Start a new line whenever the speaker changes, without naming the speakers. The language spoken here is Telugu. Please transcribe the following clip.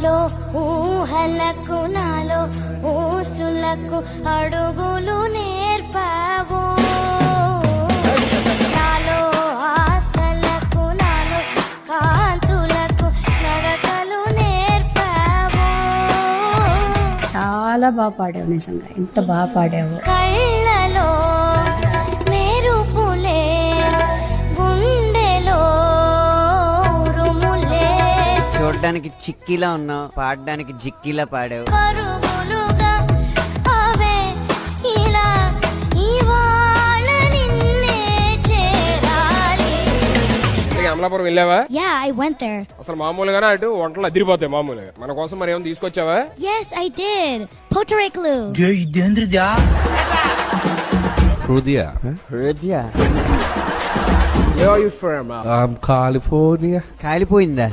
నాలో ఊహలకు నాలో ఊసులకు అడుగులు నేర్పావు, నాలో ఆశలకు నాలో కాంతులకు నడకలు నేర్పావు.
చాలా బాగా పాడావు, నిజంగా ఎంత బాగా పాడావు.
కళ్ళలో మెరుపులే గుండెలో ఉరుములే,
చూడ్డానికి చిక్కిలా ఉన్నావు, పాడడానికి జిక్కిలా పాడావు.
పరుగులుగా అవే ఇలా ఇవాళ నిన్నే చేరాలి.
అమలాపురం వెళ్ళావా?
Yeah, I went there.
అసలు మామూలుగానే అటు వంటలు అదిరిపోతాయి మామూలుగా. మన కోసం మరి ఏమైనా తీసుకొచ్చావా?
Yes, I did. Potareklu.
Rudia.
Where are you from?
California.
కాలిపోయిందా?